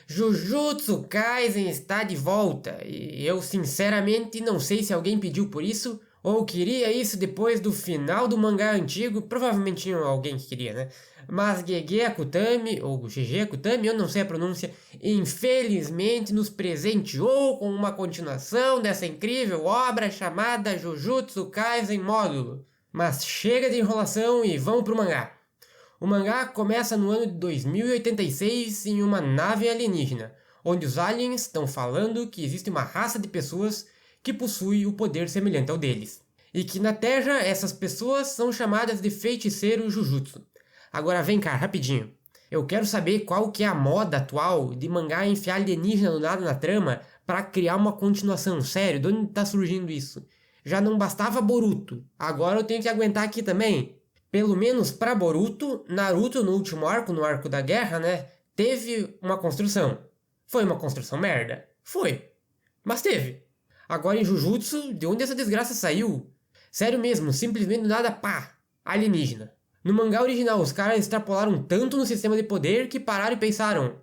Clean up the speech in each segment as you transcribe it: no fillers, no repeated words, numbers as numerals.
Jujutsu Kaisen está de volta e eu sinceramente não sei se alguém pediu por isso ou queria isso depois do final do mangá antigo, provavelmente tinha alguém que queria, né? Mas Gege Akutami, ou GG Akutami, eu não sei a pronúncia, infelizmente nos presenteou com uma continuação dessa incrível obra chamada Jujutsu Kaisen Módulo. Mas chega de enrolação e vamos pro mangá. O mangá começa no ano de 2086 em uma nave alienígena, onde os aliens estão falando que existe uma raça de pessoas que possui o poder semelhante ao deles. E que na Terra essas pessoas são chamadas de feiticeiros Jujutsu. Agora vem cá, rapidinho. Eu quero saber qual que é a moda atual de mangá enfiar alienígena do nada na trama para criar uma continuação. Sério, de onde tá surgindo isso? Já não bastava Boruto, agora eu tenho que aguentar aqui também. Pelo menos pra Boruto, Naruto no último arco, no arco da guerra, né, teve uma construção. Foi uma construção merda? Foi. Mas teve. Agora em Jujutsu, de onde essa desgraça saiu? Sério mesmo, simplesmente do nada, pá, alienígena. No mangá original, os caras extrapolaram tanto no sistema de poder que pararam e pensaram: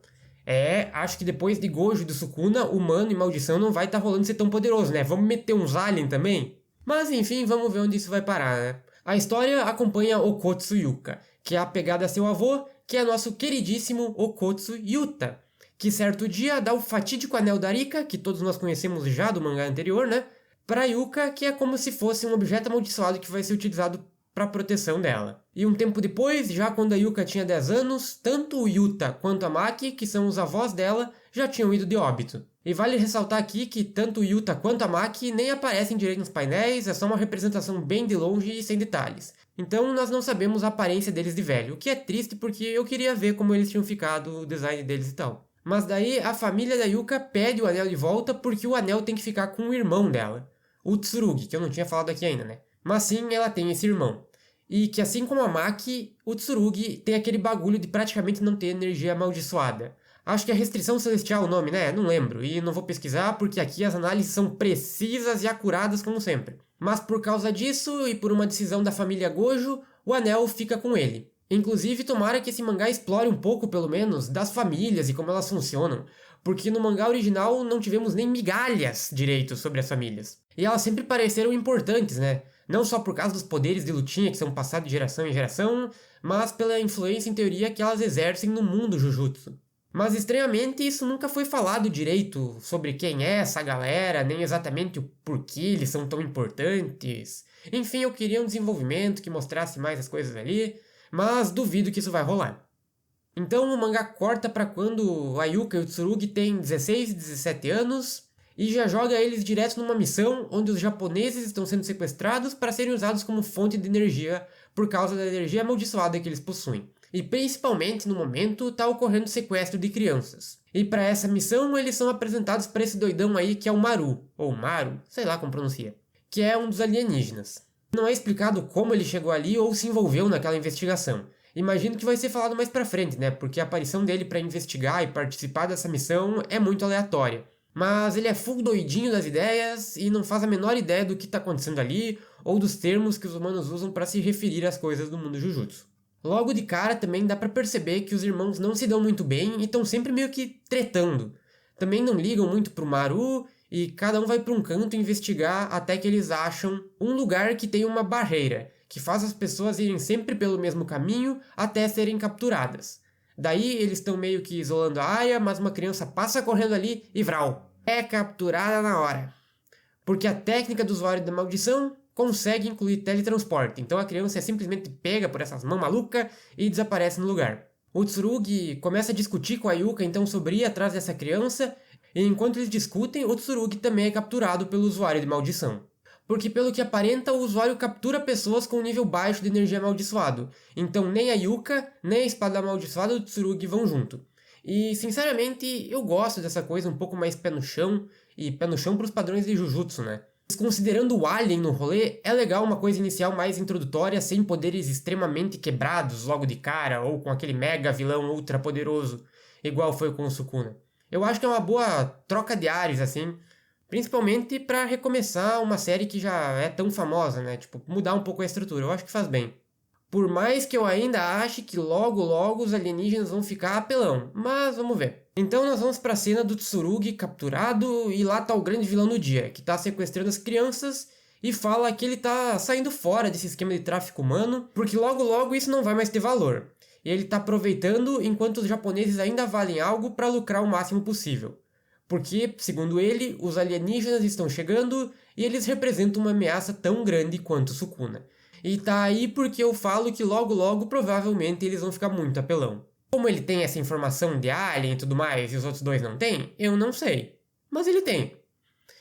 acho que depois de Gojo e do Sukuna, humano e maldição não vai estar rolando ser tão poderoso, né? Vamos meter uns aliens também? Mas enfim, vamos ver onde isso vai parar, né? A história acompanha Okotsu Yuka, que é apegado a seu avô, que é nosso queridíssimo Okotsu Yuta, que certo dia dá o fatídico anel da Rika, que todos nós conhecemos já do mangá anterior, né? Pra Yuka, que é como se fosse um objeto amaldiçoado que vai ser utilizado para proteção dela. E um tempo depois, já quando a Yuka tinha 10 anos, tanto o Yuta quanto a Maki, que são os avós dela, já tinham ido de óbito. E vale ressaltar aqui que tanto o Yuta quanto a Maki nem aparecem direito nos painéis, é só uma representação bem de longe e sem detalhes. Então nós não sabemos a aparência deles de velho, o que é triste porque eu queria ver como eles tinham ficado, o design deles e tal. Mas daí a família da Yuka pede o anel de volta porque o anel tem que ficar com o irmão dela, o Tsurugi, que eu não tinha falado aqui ainda, né? Mas sim, ela tem esse irmão. E que assim como a Maki, o Tsurugi tem aquele bagulho de praticamente não ter energia amaldiçoada. Acho que é restrição celestial o nome, né? Não lembro. E não vou pesquisar porque aqui as análises são precisas e acuradas como sempre. Mas por causa disso e por uma decisão da família Gojo, o anel fica com ele. Inclusive, tomara que esse mangá explore um pouco, pelo menos, das famílias e como elas funcionam. Porque no mangá original não tivemos nem migalhas direito sobre as famílias. E elas sempre pareceram importantes, né? Não só por causa dos poderes de lutinha que são passados de geração em geração, mas pela influência em teoria que elas exercem no mundo Jujutsu. Mas estranhamente isso nunca foi falado direito sobre quem é essa galera, nem exatamente o porquê eles são tão importantes. Enfim, eu queria um desenvolvimento que mostrasse mais as coisas ali, mas duvido que isso vai rolar. Então o mangá corta para quando a Yuka e o Tsurugi têm 16 e 17 anos e já joga eles direto numa missão onde os japoneses estão sendo sequestrados para serem usados como fonte de energia por causa da energia amaldiçoada que eles possuem. E principalmente no momento está ocorrendo sequestro de crianças. E para essa missão eles são apresentados para esse doidão aí que é o Maru, ou Maru, sei lá como pronuncia, que é um dos alienígenas. Não é explicado como ele chegou ali ou se envolveu naquela investigação. Imagino que vai ser falado mais pra frente, né? Porque a aparição dele para investigar e participar dessa missão é muito aleatória. Mas ele é full doidinho das ideias e não faz a menor ideia do que está acontecendo ali ou dos termos que os humanos usam para se referir às coisas do mundo Jujutsu. Logo de cara também dá para perceber que os irmãos não se dão muito bem e estão sempre meio que tretando. Também não ligam muito pro Maru e cada um vai para um canto investigar até que eles acham um lugar que tem uma barreira, que faz as pessoas irem sempre pelo mesmo caminho até serem capturadas. Daí eles estão meio que isolando a área, mas uma criança passa correndo ali e vral, é capturada na hora. Porque a técnica do usuário da maldição consegue incluir teletransporte, então a criança é simplesmente pega por essas mãos malucas e desaparece no lugar. O Tsurugi começa a discutir com a Yuka então sobre ir atrás dessa criança, e enquanto eles discutem, o Tsurugi também é capturado pelo usuário de maldição. Porque pelo que aparenta, o usuário captura pessoas com um nível baixo de energia amaldiçoado, então nem a Yuka, nem a espada amaldiçoada do Tsurugi vão junto. E sinceramente, eu gosto dessa coisa um pouco mais pé no chão, e pé no chão pros padrões de Jujutsu, né? Considerando o Alien no rolê, é legal uma coisa inicial mais introdutória, sem poderes extremamente quebrados logo de cara, ou com aquele mega vilão ultra poderoso, igual foi com o Sukuna. Eu acho que é uma boa troca de ares, assim, principalmente pra recomeçar uma série que já é tão famosa, né? Tipo, mudar um pouco a estrutura, eu acho que faz bem. Por mais que eu ainda ache que logo logo os alienígenas vão ficar apelão, mas vamos ver. Então nós vamos pra cena do Tsurugi capturado e lá tá o grande vilão do dia, que tá sequestrando as crianças e fala que ele tá saindo fora desse esquema de tráfico humano, porque logo logo isso não vai mais ter valor. E ele tá aproveitando enquanto os japoneses ainda valem algo para lucrar o máximo possível. Porque, segundo ele, os alienígenas estão chegando e eles representam uma ameaça tão grande quanto Sukuna. E tá aí porque eu falo que logo logo provavelmente eles vão ficar muito apelão. Como ele tem essa informação de Alien e tudo mais e os outros dois não têm, eu não sei. Mas ele tem.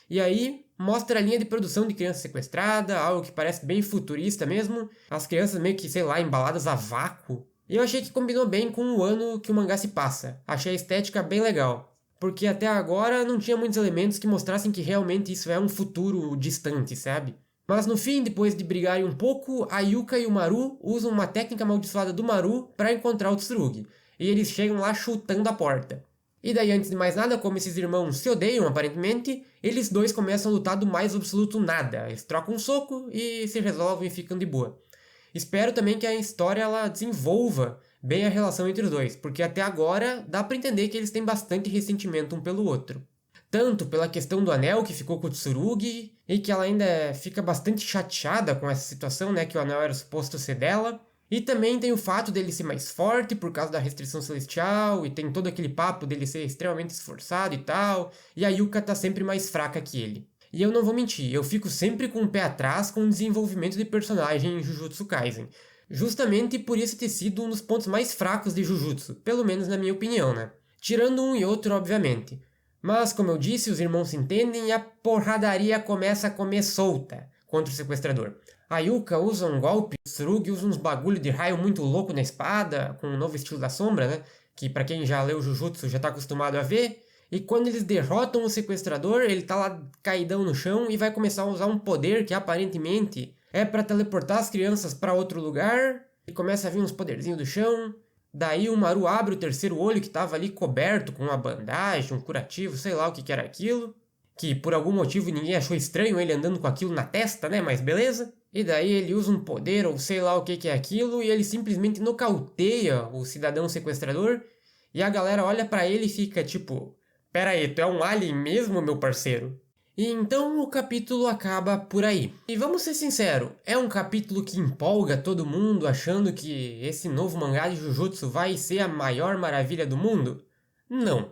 E aí, mostra a linha de produção de criança sequestrada, algo que parece bem futurista mesmo. As crianças meio que, sei lá, embaladas a vácuo. E eu achei que combinou bem com o ano que o mangá se passa. Achei a estética bem legal. Porque até agora não tinha muitos elementos que mostrassem que realmente isso é um futuro distante, sabe? Mas no fim, depois de brigarem um pouco, a Yuka e o Maru usam uma técnica amaldiçoada do Maru para encontrar o Tsurugi. E eles chegam lá chutando a porta. E daí, antes de mais nada, como esses irmãos se odeiam aparentemente, eles dois começam a lutar do mais absoluto nada. Eles trocam um soco e se resolvem e ficam de boa. Espero também que a história ela desenvolva bem a relação entre os dois, porque até agora dá pra entender que eles têm bastante ressentimento um pelo outro. Tanto pela questão do anel que ficou com o Tsurugi, e que ela ainda fica bastante chateada com essa situação, né, que o anel era suposto ser dela. E também tem o fato dele ser mais forte por causa da restrição celestial, e tem todo aquele papo dele ser extremamente esforçado e tal, e a Yuka tá sempre mais fraca que ele. E eu não vou mentir, eu fico sempre com o pé atrás com o desenvolvimento de personagem em Jujutsu Kaisen. Justamente por isso ter sido um dos pontos mais fracos de Jujutsu, pelo menos na minha opinião, né? Tirando um e outro, obviamente. Mas, como eu disse, os irmãos se entendem e a porradaria começa a comer solta contra o sequestrador. A Yuka usa um golpe, o Tsurugi usa uns bagulho de raio muito louco na espada, com um novo estilo da sombra, né? Que pra quem já leu Jujutsu já tá acostumado a ver. E quando eles derrotam o sequestrador, ele tá lá caidão no chão e vai começar a usar um poder que aparentemente é pra teleportar as crianças pra outro lugar. E começa a vir uns poderzinhos do chão. Daí o Maru abre o terceiro olho que tava ali coberto com uma bandagem, um curativo, sei lá o que era aquilo. Que por algum motivo ninguém achou estranho ele andando com aquilo na testa, né? Mas beleza. E daí ele usa um poder ou sei lá o que é aquilo e ele simplesmente nocauteia o cidadão sequestrador. E a galera olha pra ele e fica tipo... Pera aí, tu é um alien mesmo, meu parceiro? E então o capítulo acaba por aí. E vamos ser sinceros, é um capítulo que empolga todo mundo achando que esse novo mangá de Jujutsu vai ser a maior maravilha do mundo? Não.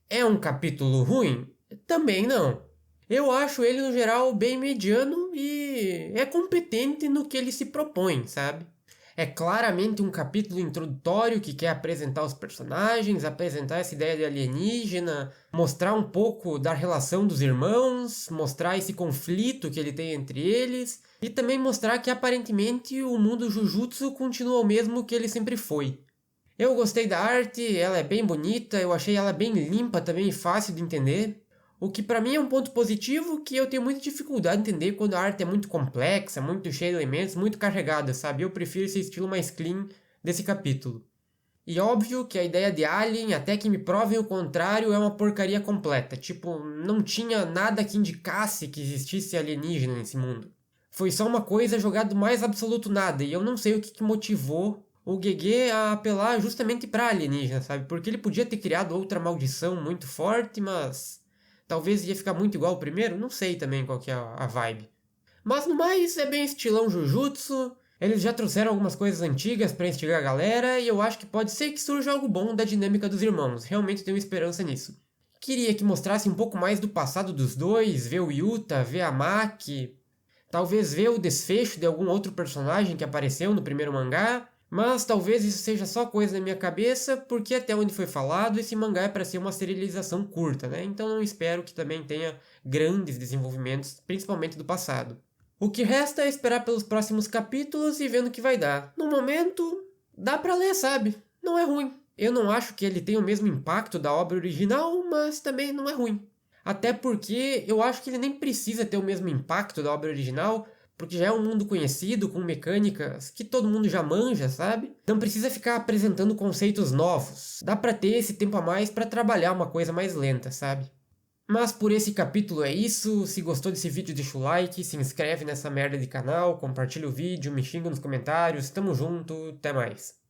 É um capítulo ruim? Também não. Eu acho ele no geral bem mediano e é competente no que ele se propõe, sabe? É claramente um capítulo introdutório que quer apresentar os personagens, apresentar essa ideia de alienígena, mostrar um pouco da relação dos irmãos, mostrar esse conflito que ele tem entre eles, e também mostrar que aparentemente o mundo Jujutsu continua o mesmo que ele sempre foi. Eu gostei da arte, ela é bem bonita, eu achei ela bem limpa também e fácil de entender. O que pra mim é um ponto positivo que eu tenho muita dificuldade de entender quando a arte é muito complexa, muito cheia de elementos, muito carregada, sabe? Eu prefiro esse estilo mais clean desse capítulo. E óbvio que a ideia de Alien, até que me provem o contrário, é uma porcaria completa. Tipo, não tinha nada que indicasse que existisse alienígena nesse mundo. Foi só uma coisa jogada do mais absoluto nada, e eu não sei o que motivou o Gege a apelar justamente pra alienígena, sabe? Porque ele podia ter criado outra maldição muito forte, mas... talvez ia ficar muito igual ao primeiro, não sei também qual que é a vibe. Mas no mais, é bem estilão Jujutsu, eles já trouxeram algumas coisas antigas pra instigar a galera, e eu acho que pode ser que surja algo bom da dinâmica dos irmãos, realmente tenho esperança nisso. Queria que mostrasse um pouco mais do passado dos dois, ver o Yuta, ver a Maki, talvez ver o desfecho de algum outro personagem que apareceu no primeiro mangá, mas talvez isso seja só coisa na minha cabeça, porque até onde foi falado, esse mangá é para ser uma serialização curta, né? Então não espero que também tenha grandes desenvolvimentos, principalmente do passado. O que resta é esperar pelos próximos capítulos e vendo o que vai dar. No momento, dá pra ler, sabe? Não é ruim. Eu não acho que ele tenha o mesmo impacto da obra original, mas também não é ruim. Até porque eu acho que ele nem precisa ter o mesmo impacto da obra original, porque já é um mundo conhecido, com mecânicas que todo mundo já manja, sabe? Não precisa ficar apresentando conceitos novos. Dá pra ter esse tempo a mais pra trabalhar uma coisa mais lenta, sabe? Mas por esse capítulo é isso. Se gostou desse vídeo, deixa o like, se inscreve nessa merda de canal, compartilha o vídeo, me xinga nos comentários. Tamo junto, até mais.